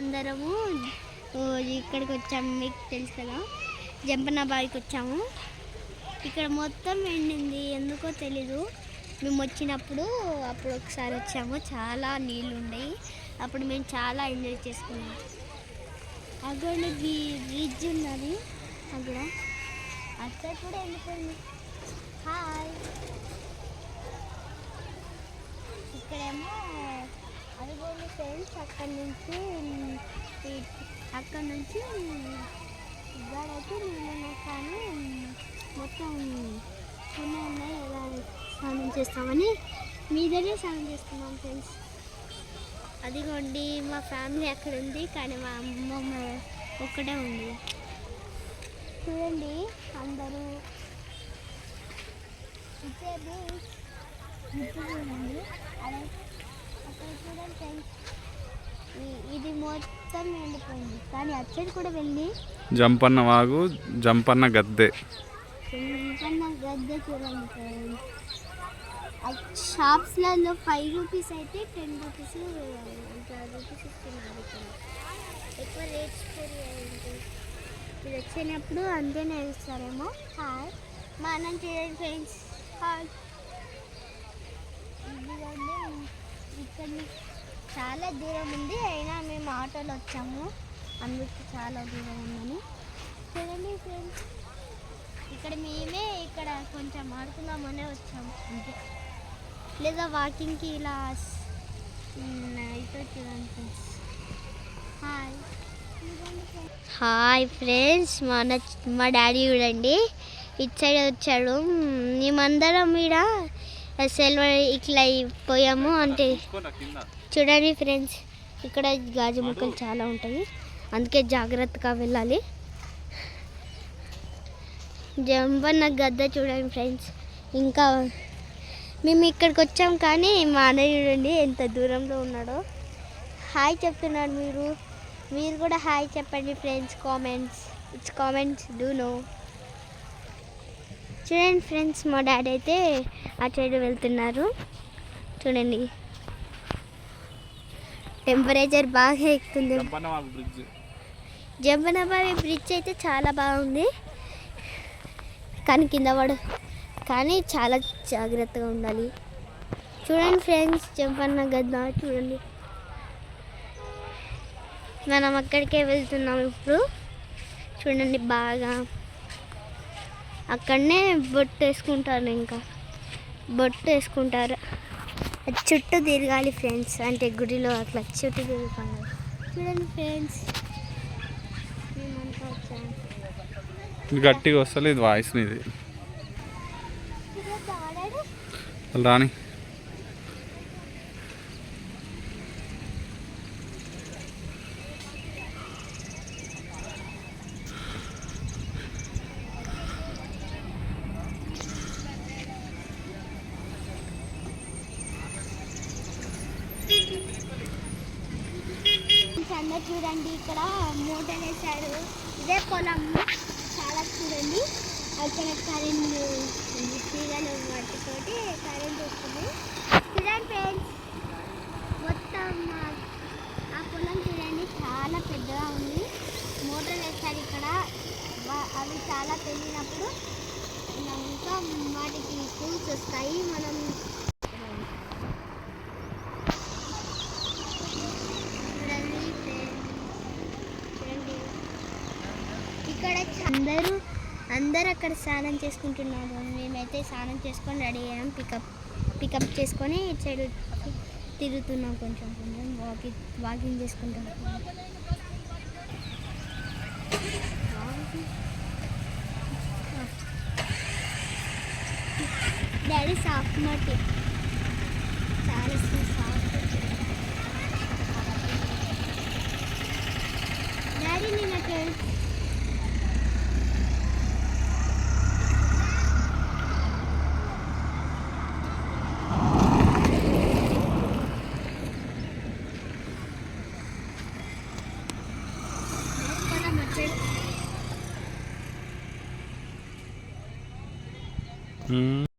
అందరము ఇక్కడికి వచ్చాము. మీకు తెలుసు కదా, జంపన్న బావికి వచ్చాము. ఇక్కడ మొత్తం ఎండింది, ఎందుకో తెలీదు. మేము వచ్చినప్పుడు అప్పుడు ఒకసారి వచ్చాము, చాలా నీళ్ళు ఉండేవి. అప్పుడు మేము చాలా ఎంజాయ్ చేసుకున్నాం. అక్కడ బ్రిడ్జ్ ఉన్నది, అక్కడ అక్కడ కూడా వెళ్ళిపోయింది. హాయ్, ఇక్కడేమో అదిగోండి ఫ్రెండ్స్, అక్కడి నుంచి ఇక్కడైతే నీళ్ళు కానీ మొత్తం చిన్న ఉన్నాయి. ఎలా స్నానం చేస్తామని మీదనే స్నానం చేస్తున్నాం ఫ్రెండ్స్. అదిగోండి మా ఫ్యామిలీ అక్కడ ఉంది, కానీ మా అమ్మమ్మ ఒక్కడే ఉంది. చూడండి అందరూ చూడండి, అదే అక్కడ చూడండి ఫ్రెండ్స్, ఇది మొత్తం ఎండిపోయింది. కానీ అచ్చడి కూడా వెళ్ళి జంపన్న వాగు, జంపన్న గద్దె చూడండి ఫ్రెండ్స్. షాప్స్లలో 5 రూపీస్ అయితే 10 రూపీస్ రూపీస్ ఇస్తున్నారు. ఇక్కడ ఎక్కువ రేట్స్ పెరిగాయండి. ఇది వచ్చినప్పుడు అంతేనే ఇస్తారేమో. హాయ్, మా అన్నం చూడండి ఫ్రెండ్స్. హాయ్, ఇదిగోండి ఇక్కడ చాలా దూరం ఉంది, అయినా మేము ఆటోలో వచ్చాము, అందుకు చాలా దూరం ఉందని. చూడండి ఫ్రెండ్స్, ఇక్కడ మేమే ఇక్కడ కొంచెం ఆడుకుందామనే వచ్చాము అంతే, లేదా వాకింగ్కి ఇలా అయితే చూడండి ఫ్రెండ్స్. హాయ్ హాయ్ ఫ్రెండ్స్, మా డాడీ చూడండి ఇటు సైడ్ వచ్చాడు. మేమందరం ఈడ సెలవు ఇట్లా పోయాము అంటే చూడండి ఫ్రెండ్స్, ఇక్కడ గాజు ముక్కలు చాలా ఉంటాయి, అందుకే జాగ్రత్తగా వెళ్ళాలి. జంపన్న గద్ద చూడండి ఫ్రెండ్స్. ఇంకా మేము ఇక్కడికి వచ్చాం, కానీ మా అన్నయ్య చూడండి ఎంత దూరంలో ఉన్నాడో. హాయ్ చెప్తున్నాడు, మీరు కూడా హాయ్ చెప్పండి ఫ్రెండ్స్. కామెంట్స్ డూ నో. చూడండి ఫ్రెండ్స్, మా డాడీ అయితే ఆ సైడ్ వెళ్తున్నారు. చూడండి టెంపరేచర్ బాగా ఎక్కుతుంది. జంపన్న బావి బ్రిడ్జ్ అయితే చాలా బాగుంది, కానీ కానీ చాలా జాగ్రత్తగా ఉండాలి. చూడండి ఫ్రెండ్స్, జంపన్న గద్ద చూడండి. మనం అక్కడికే వెళ్తున్నాం ఇప్పుడు. చూడండి బాగా అక్కడనే బొట్టు వేసుకుంటారు. చుట్టూ తిరగాలి ఫ్రెండ్స్, అంటే గుడిలో అట్లా చుట్టూ తిరుగుతాను. చూడండి ఫ్రెండ్స్, మేమంతా వచ్చాము. గట్టిగా వస్తలేదు వాయిస్ నీది, రాని. అందరు చూడండి, ఇక్కడ మోటార్ వేశారు. ఇదే పొలం చాలా. చూడండి అక్కడ కరెంట్ తీగలు వాటితోటి కరెంట్ వస్తుంది. చూడండి ఫ్రెండ్స్, మొత్తం ఆ పొలం చూడండి చాలా పెద్దగా ఉంది. మోటార్ వేస్తారు ఇక్కడ, అవి చాలా పెరిగినప్పుడు ఇంకా వాటికి టూల్స్ వస్తాయి. మనం ఇక్కడ అందరూ అక్కడ స్నానం చేసుకుంటున్నారు. మేమైతే స్నానం చేసుకొని రెడీ అయ్యాం, పికప్ చేసుకొని ఇటు సైడ్ తిరుగుతున్నాం. కొంచెం వాకింగ్ చేసుకుంటాం. డాడీ సాఫ్ట్ మట్టి